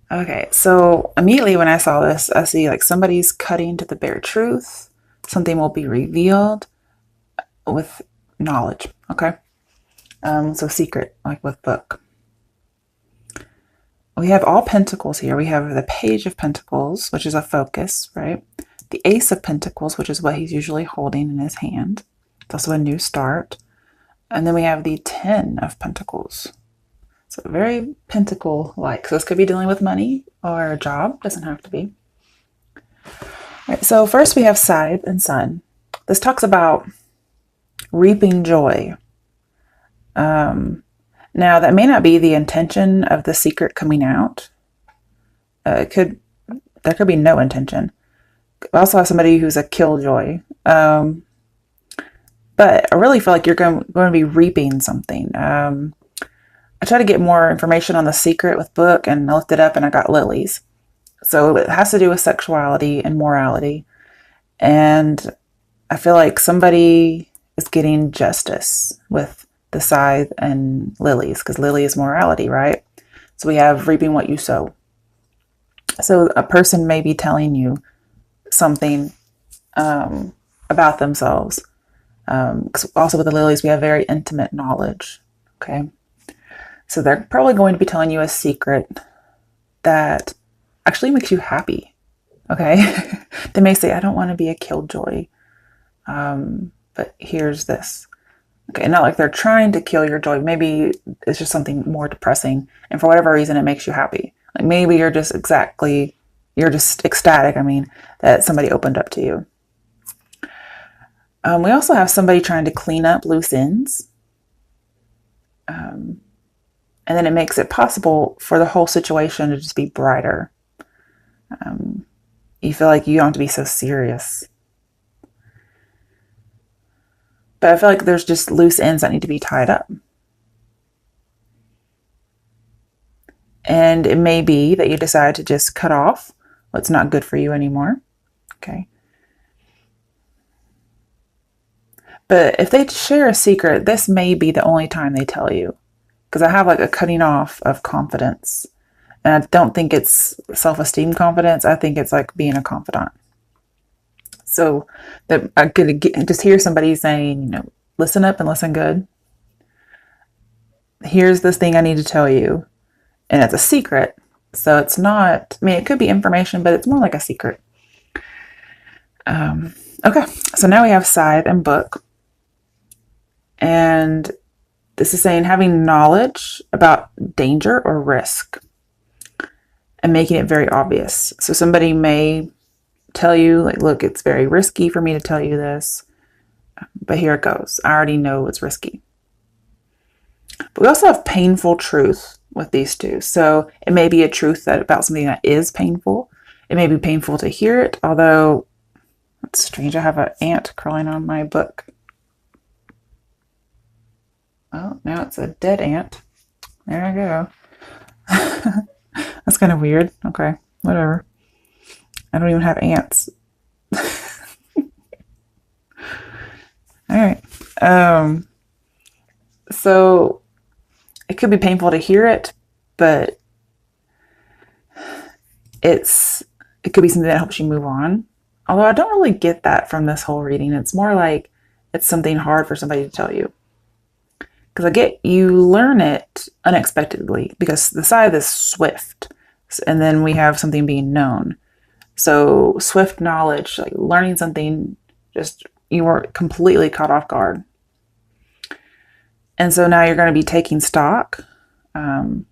Okay, so immediately when I saw this, I see like somebody's cutting to the bare truth. Something will be revealed with knowledge. Okay. So secret, like with book. We have all pentacles here. We have the Page of Pentacles, which is a focus, right? The Ace of Pentacles, which is what he's usually holding in his hand. It's also a new start. And then we have the Ten of Pentacles. So very pentacle-like. So this could be dealing with money or a job. Doesn't have to be. All right, so first we have Scythe and Sun. This talks about reaping joy. Now that may not be the intention of the secret coming out. There could be no intention. I also have somebody who's a killjoy. But I really feel like you're going to be reaping something. I tried to get more information on the secret with book and I looked it up and I got lilies. So it has to do with sexuality and morality. And I feel like somebody is getting justice with the scythe and lilies, because lily is morality, right? So we have reaping what you sow. So a person may be telling you something about themselves. Also with the lilies, we have very intimate knowledge. Okay. So they're probably going to be telling you a secret that actually makes you happy. Okay. They may say, I don't want to be a killjoy. But here's this. Okay. Not like they're trying to kill your joy. Maybe it's just something more depressing. And for whatever reason, it makes you happy. Like maybe you're just ecstatic. I mean, that somebody opened up to you. We also have somebody trying to clean up loose ends. And then it makes it possible for the whole situation to just be brighter. You feel like you don't have to be so serious. But I feel like there's just loose ends that need to be tied up. And it may be that you decide to just cut off what's not good for you anymore. Okay. But if they share a secret, this may be the only time they tell you. Because I have like a cutting off of confidence. And I don't think it's self-esteem confidence. I think it's like being a confidant. So that I could just hear somebody saying, listen up and listen good. Here's this thing I need to tell you. And it's a secret. So it's not, it could be information, but it's more like a secret. Okay. So now we have scythe and book. And this is saying having knowledge about danger or risk and making it very obvious. So somebody may tell you, like, look, it's very risky for me to tell you this, but here it goes. I already know it's risky. But we also have painful truth with these two. So it may be a truth that about something that is painful. It may be painful to hear it, although it's strange. I have an ant crawling on my book. Oh, now it's a dead ant. There I go. That's kind of weird. Okay, whatever. I don't even have ants. All right. So it could be painful to hear it, but it could be something that helps you move on. Although I don't really get that from this whole reading. It's more like it's something hard for somebody to tell you. Because I get you learn it unexpectedly because the scythe is swift. And then we have something being known. So swift knowledge, like learning something, just you were completely caught off guard. And so now you're going to be taking stock. To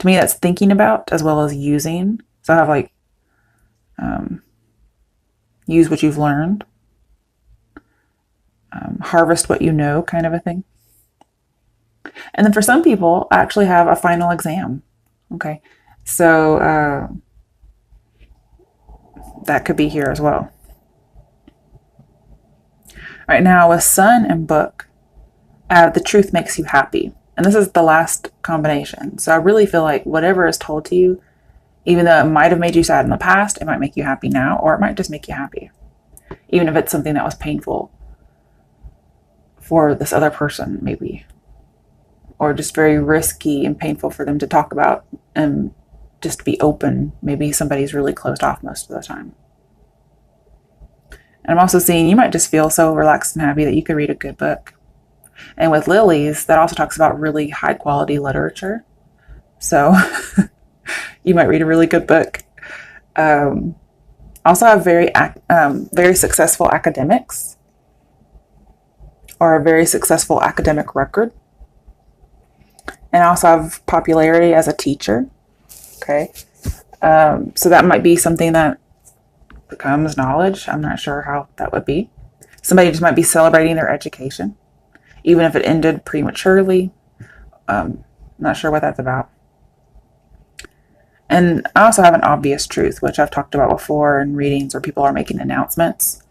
me, that's thinking about as well as using. So I have like use what you've learned. Harvest what you know, kind of a thing. And then for some people, I actually have a final exam. Okay. So that could be here as well. All right, now with sun and book, the truth makes you happy. And this is the last combination. So I really feel like whatever is told to you, even though it might have made you sad in the past, it might make you happy now, or it might just make you happy. Even if it's something that was painful for this other person, maybe. Or just very risky and painful for them to talk about. And just be open. Maybe somebody's really closed off most of the time. And I'm also seeing you might just feel so relaxed and happy that you could read a good book. And with lilies, that also talks about really high quality literature. So you might read a really good book. Also have very successful academics or a very successful academic record. And I also have popularity as a teacher. Okay. So that might be something that becomes knowledge. I'm not sure how that would be. Somebody just might be celebrating their education, even if it ended prematurely. Not sure what that's about. And I also have an obvious truth, which I've talked about before in readings where people are making announcements.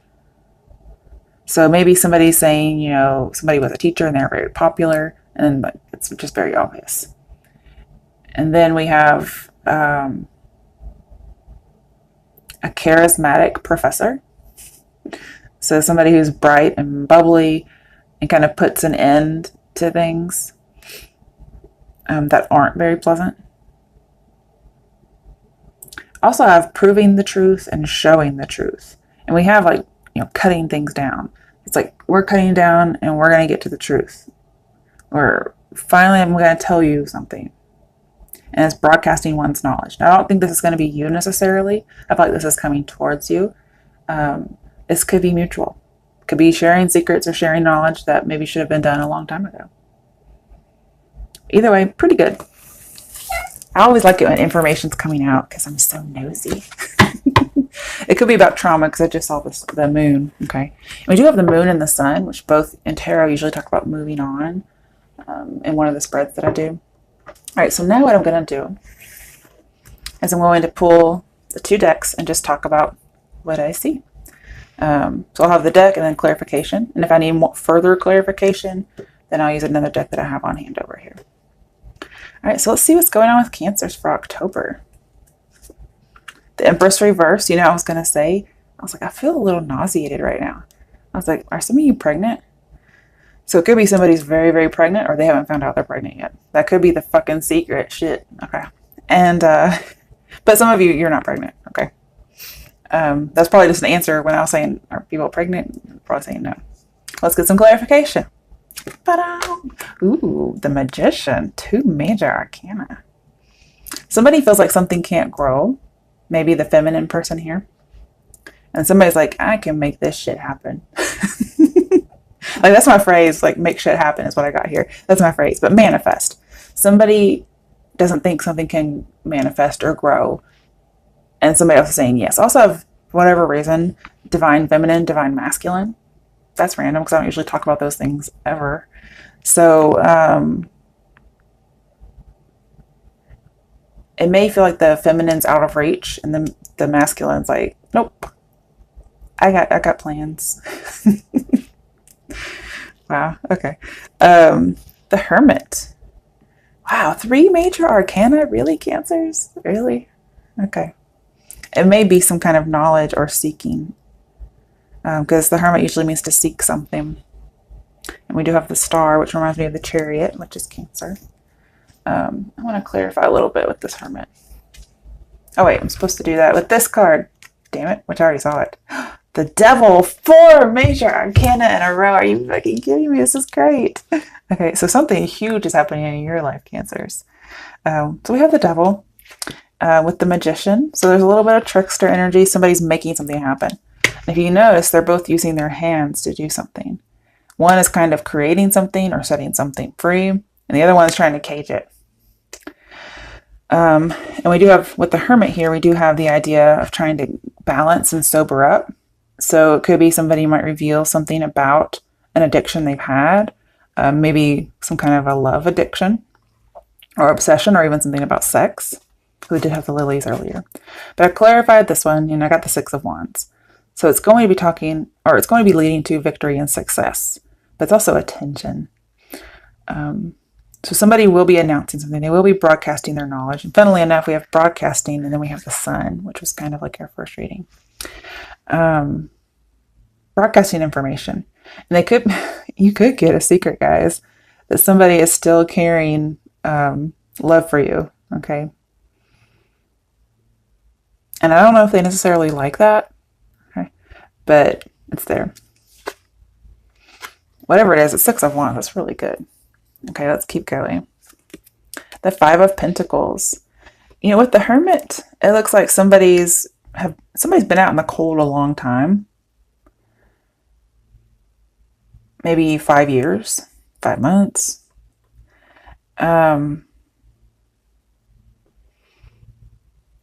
So maybe somebody's saying, somebody was a teacher and they're very popular, and it's just very obvious. And then we have a charismatic professor. So somebody who's bright and bubbly and kind of puts an end to things that aren't very pleasant. Also have proving the truth and showing the truth. And we have cutting things down. It's like we're cutting down and we're going to get to the truth. Or finally I'm going to tell you something. And it's broadcasting one's knowledge. Now, I don't think this is going to be you necessarily. I feel like this is coming towards you. This could be mutual. It could be sharing secrets or sharing knowledge that maybe should have been done a long time ago. Either way, pretty good. I always like it when information's coming out because I'm so nosy. It could be about trauma because I just saw the moon. Okay. And we do have the moon and the sun, which both in tarot usually talk about moving on in one of the spreads that I do. All right. So now what I'm going to do is I'm going to pull the 2 decks and just talk about what I see. So I'll have the deck and then clarification. And if I need more further clarification, then I'll use another deck that I have on hand over here. All right, so let's see what's going on with Cancers for October. The Empress reverse, I was going to say, I feel a little nauseated right now. I was like, are some of you pregnant? So it could be somebody's very, very pregnant or they haven't found out they're pregnant yet. That could be the fucking secret shit. Okay. And, but some of you, you're not pregnant. Okay. That's probably just an answer when I was saying, are people pregnant? Probably saying no. Let's get some clarification. Ooh, the Magician. 2 major arcana. Somebody feels like something can't grow. Maybe the feminine person here. And somebody's like, I can make this shit happen. That's my phrase. Make shit happen is what I got here. That's my phrase. But manifest. Somebody doesn't think something can manifest or grow. And somebody else is saying yes. Also, for whatever reason, divine feminine, divine masculine. That's random because I don't usually talk about those things ever. So it may feel like the feminine's out of reach and then the masculine's like, nope, I got plans. Wow. Okay. The Hermit. Wow. 3 major arcana. Really, Cancers? Really? Okay. It may be some kind of knowledge or seeking. Because the Hermit usually means to seek something. And we do have the Star, which reminds me of the Chariot, which is Cancer. I want to clarify a little bit with this Hermit. Oh, wait, I'm supposed to do that with this card. Damn it, which I already saw it. The Devil, 4 major arcana in a row. Are you fucking kidding me? This is great. Okay, so something huge is happening in your life, Cancers. So we have the Devil with the Magician. So there's a little bit of trickster energy. Somebody's making something happen. If you notice, they're both using their hands to do something. One is kind of creating something or setting something free, and the other one is trying to cage it. And we do have, with the Hermit here, we do have the idea of trying to balance and sober up. So it could be somebody might reveal something about an addiction they've had, maybe some kind of a love addiction or obsession, or even something about sex. We did have the lilies earlier. But I clarified this one, and I got the 6 of Wands. So it's going to be talking, or it's going to be leading to victory and success. But it's also attention. So somebody will be announcing something. They will be broadcasting their knowledge. And funnily enough, we have broadcasting, and then we have the Sun, which was kind of like our first reading. Broadcasting information. And you could get a secret, guys, that somebody is still carrying love for you. Okay. And I don't know if they necessarily like that, okay, but it's there. Whatever it is, it's Six of Wands. That's really good. Okay, let's keep going. The Five of Pentacles. You know, with the Hermit, it looks like somebody's been out in the cold a long time. Maybe 5 years, 5 months. And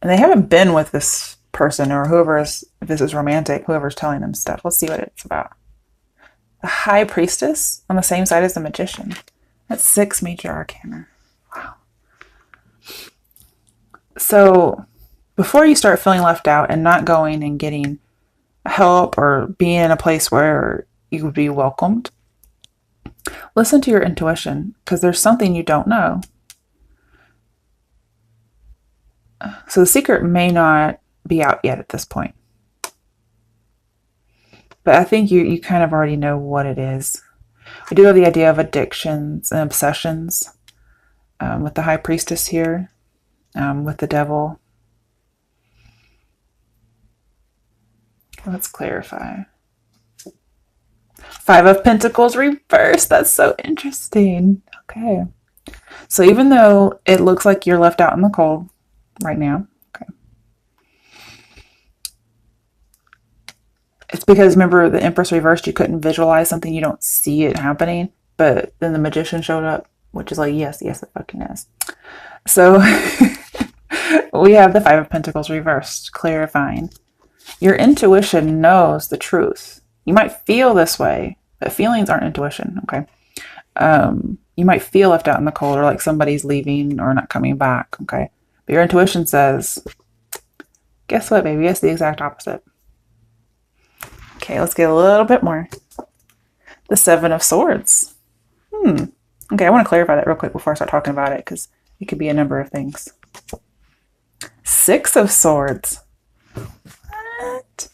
they haven't been with this person or if this is romantic, whoever's telling them stuff. Let's see what it's about. The High Priestess on the same side as the Magician. That's 6 major arcana. Wow. So before you start feeling left out and not going and getting help or being in a place where you would be welcomed, listen to your intuition, because there's something you don't know. So the secret may not be out yet at this point. But I think you kind of already know what it is. We do have the idea of addictions and obsessions with the High Priestess here, with the Devil. Let's clarify. Five of Pentacles reversed. That's so interesting. Okay. So even though it looks like you're left out in the cold right now, okay, it's because, remember, the Empress reversed, you couldn't visualize something, you don't see it happening, but then the Magician showed up, which is like, yes, it fucking is. So we have the Five of Pentacles reversed, clarifying. Your intuition knows the truth. You might feel this way, but feelings aren't intuition, okay? You might feel left out in the cold, or like somebody's leaving or not coming back, okay? But your intuition says, guess what, baby? It's the exact opposite. Okay, let's get a little bit more. The Seven of Swords. Okay, I want to clarify that real quick before I start talking about it, because it could be a number of things. Six of Swords. What?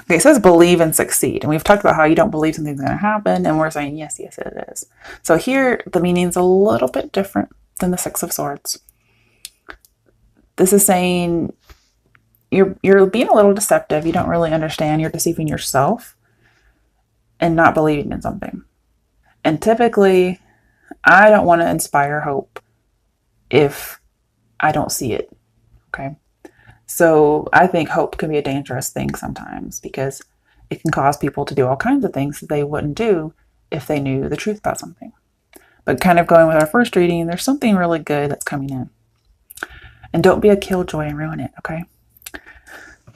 Okay, it says believe and succeed. And we've talked about how you don't believe something's going to happen, and we're saying, yes, it is. So here, the meaning's a little bit different than the Six of Swords. This is saying you're being a little deceptive. You don't really understand. You're deceiving yourself and not believing in something. And typically, I don't want to inspire hope if I don't see it, okay? So I think hope can be a dangerous thing sometimes, because it can cause people to do all kinds of things that they wouldn't do if they knew the truth about something. But kind of going with our first reading, there's something really good that's coming in. And don't be a killjoy and ruin it, okay?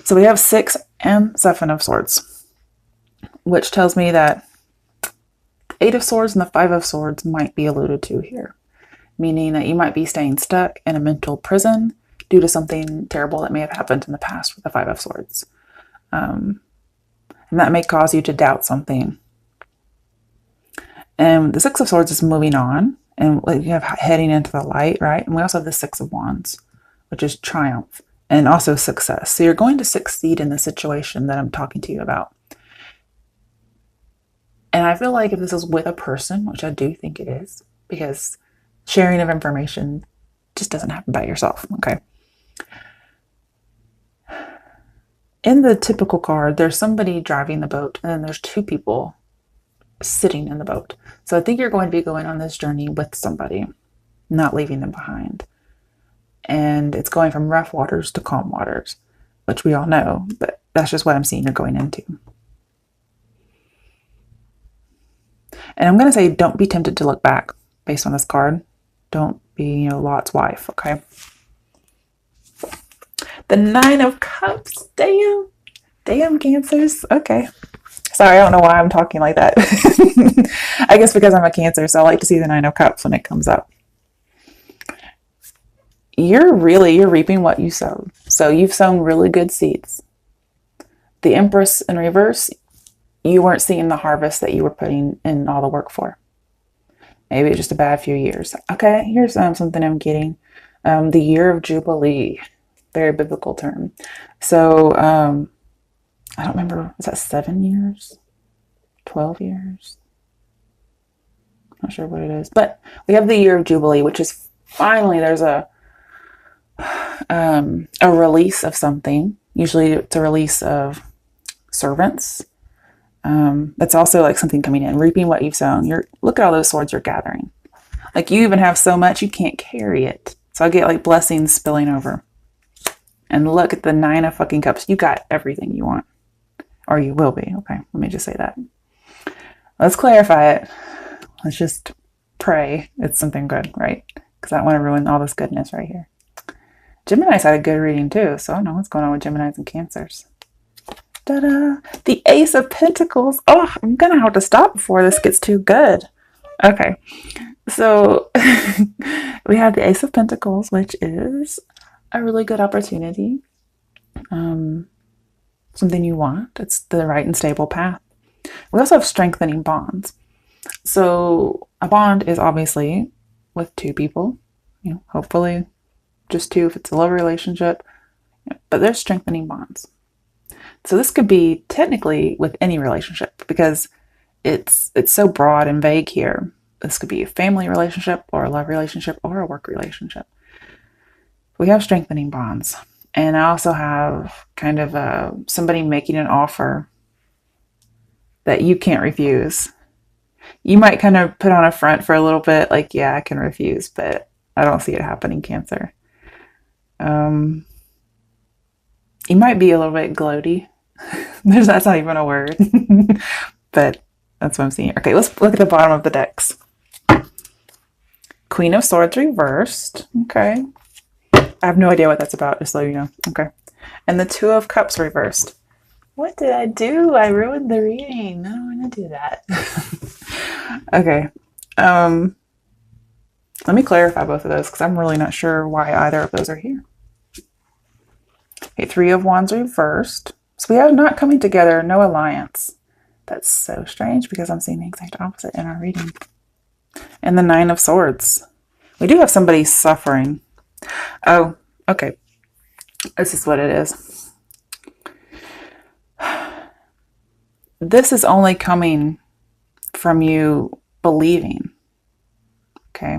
So we have 6 and 7 of Swords, which tells me that 8 of Swords and the 5 of Swords might be alluded to here, meaning that you might be staying stuck in a mental prison due to something terrible that may have happened in the past with the 5 of Swords. And that may cause you to doubt something. And the 6 of Swords is moving on, and you have heading into the light, right? And we also have the 6 of Wands, which is triumph and also success. So you're going to succeed in the situation that I'm talking to you about. And I feel like if this is with a person, which I do think it is, because sharing of information just doesn't happen by yourself, okay? In the typical card, there's somebody driving the boat, and then there's 2 people sitting in the boat. So I think you're going to be going on this journey with somebody, not leaving them behind. And it's going from rough waters to calm waters, which we all know, but that's just what I'm seeing you're going into. And I'm going to say, don't be tempted to look back based on this card. Don't be, Lot's wife, okay? The 9 of Cups. Damn, Cancers. Okay. Sorry, I don't know why I'm talking like that. I guess because I'm a Cancer, so I like to see the 9 of Cups when it comes up. You're reaping what you sowed. So you've sown really good seeds. The Empress in reverse, you weren't seeing the harvest that you were putting in all the work for. Maybe just a bad few years. Okay, here's something I'm getting. The year of Jubilee. Very biblical term. So, I don't remember, is that 7 years? 12 years? Not sure what it is. But we have the year of Jubilee, which is finally there's a a release of something. Usually it's a release of servants. That's also like something coming in, reaping what you've sown. Look at all those swords you're gathering. Like you even have so much you can't carry it. So I get like blessings spilling over. And look at the 9 of fucking cups. You got everything you want. Or you will be. Okay, let me just say that. Let's clarify it. Let's just pray it's something good, right? Because I don't want to ruin all this goodness right here. Gemini's had a good reading too, so I don't know what's going on with Geminis and Cancers. Ta-da! The Ace of Pentacles. Oh, I'm going to have to stop before this gets too good. Okay, so we have the Ace of Pentacles, which is a really good opportunity. Something you want. It's the right and stable path. We also have strengthening bonds. So a bond is obviously with 2 people, hopefully just 2 if it's a love relationship, but there's strengthening bonds. So this could be technically with any relationship because it's so broad and vague here. This could be a family relationship or a love relationship or a work relationship. We have strengthening bonds. And I also have kind of somebody making an offer that you can't refuse. You might kind of put on a front for a little bit, like, yeah, I can refuse, but I don't see it happening, Cancer. You might be a little bit gloaty. That's not even a word, but that's what I'm seeing. Okay, let's look at the bottom of the decks. Queen of Swords reversed. Okay. I have no idea what that's about, just so you know. Okay. And the 2 of Cups reversed. What did I do? I ruined the reading. I don't want to do that. Okay. Let me clarify both of those because I'm really not sure why either of those are here. Okay, 3 of Wands reversed. So we have not coming together, no alliance. That's so strange because I'm seeing the exact opposite in our reading. And the 9 of Swords. We do have somebody suffering. Oh, okay. This is what it is. This is only coming from you believing. Okay.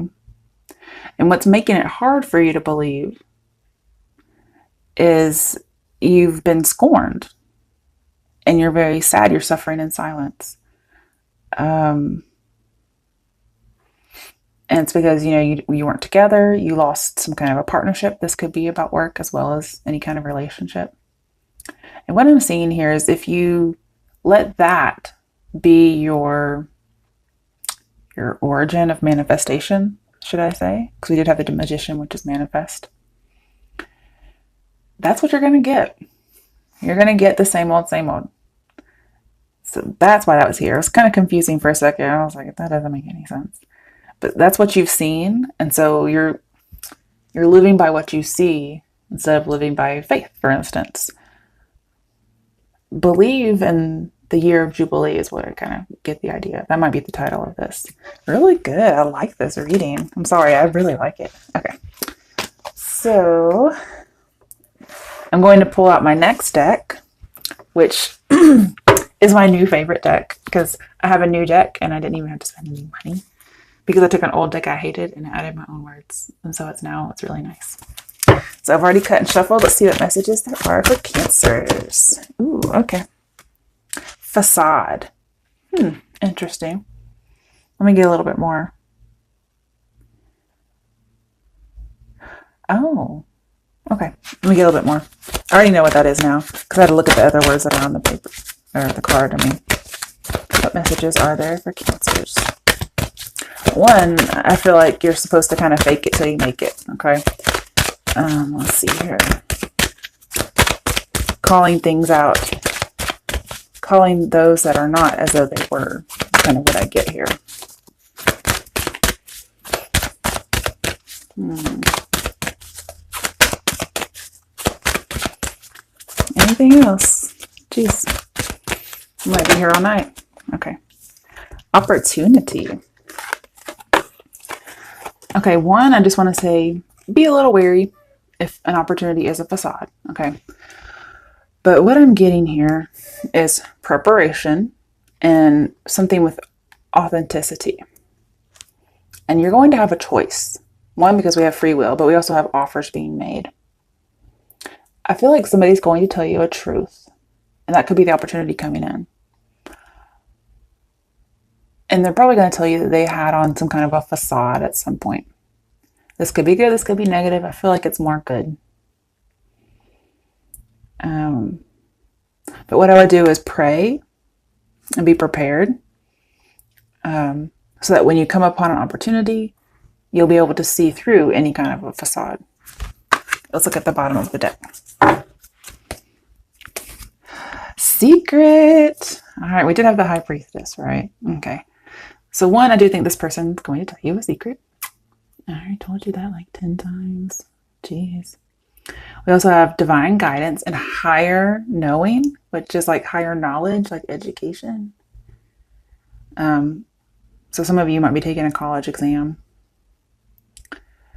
And what's making it hard for you to believe is you've been scorned and you're very sad. You're suffering in silence. And it's because, you weren't together. You lost some kind of a partnership. This could be about work as well as any kind of relationship. And what I'm seeing here is if you let that be your origin of manifestation, should I say? Because we did have the Magician, which is manifest. That's what you're going to get. You're going to get the same old, same old. So that's why that was here. It was kind of confusing for a second. I was like, that doesn't make any sense. But that's what you've seen. And so you're living by what you see instead of living by faith, for instance. Believe in the year of Jubilee is what I kind of get the idea. That might be the title of this. Really good. I like this reading. I'm sorry. I really like it. Okay. So I'm going to pull out my next deck, which is my new favorite deck because I have a new deck and I didn't even have to spend any money because I took an old deck I hated and added my own words. And so it's really nice. So I've already cut and shuffled. Let's see what messages there are for Cancers. Ooh, okay. Facade. Interesting. Let me get a little bit more. Oh, okay. Let me get a little bit more. I already know what that is now because I had to look at the other words that are on the paper, or the card, I mean. What messages are there for Cancers? One, I feel like you're supposed to kind of fake it till you make it, okay? Let's see here. Calling things out. Calling those that are not as though they were. Kind of what I get here. Anything else? Jeez. I might be here all night. Okay. Opportunity. Okay, one, I just want to say, be a little wary if an opportunity is a facade, okay? But what I'm getting here is preparation and something with authenticity. And you're going to have a choice. One, because we have free will, but we also have offers being made. I feel like somebody's going to tell you a truth, and that could be the opportunity coming in. And they're probably going to tell you that they had on some kind of a facade at some point. This could be good, this could be negative. I feel like it's more good. But what I would do is pray and be prepared, so that when you come upon an opportunity, you'll be able to see through any kind of a facade. Let's look at the bottom of the deck. Secret. All right, we did have the High Priestess, right? Okay. So one, I do think this person's going to tell you a secret. I already told you that like 10 times. Jeez. We also have divine guidance and higher knowing, which is like higher knowledge, like education. So some of you might be taking a college exam.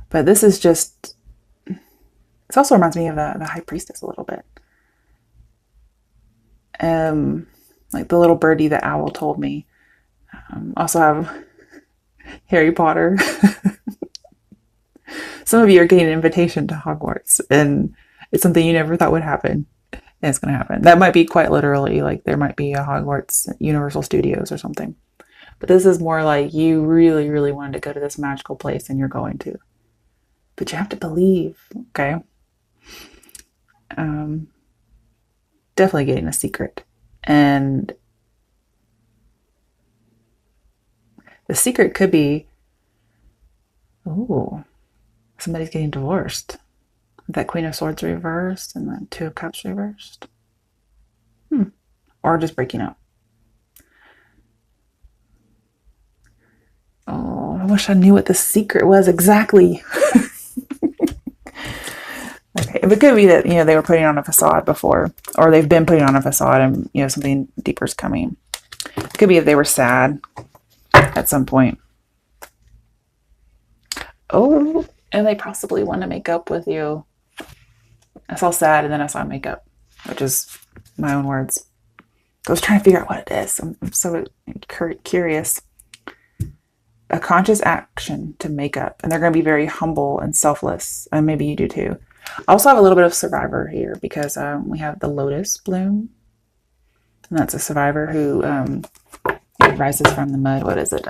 But this is just, it also reminds me of the High Priestess a little bit. Like the little birdie that Owl told me. Also have Harry Potter. Some of you are getting an invitation to Hogwarts, and it's something you never thought would happen. And it's going to happen. That might be quite literally, like there might be a Hogwarts Universal Studios or something. But this is more like you really, really wanted to go to this magical place and you're going to. But you have to believe, okay? Definitely getting a secret. And the secret could be, ooh, somebody's getting divorced. That Queen of Swords reversed and then Two of Cups reversed. Or just breaking up. Oh, I wish I knew what the secret was exactly. Okay, it could be that, they were putting on a facade before, or they've been putting on a facade and, something deeper is coming. It could be if they were sad at some point. Oh, and they possibly want to make up with you. I saw sad and then I saw makeup, which is my own words. I was trying to figure out what it is. I'm so curious. A conscious action to make up, and they're going to be very humble and selfless, and maybe you do too. I also have a little bit of survivor here because we have the lotus bloom, and that's a survivor who rises from the mud. What is it?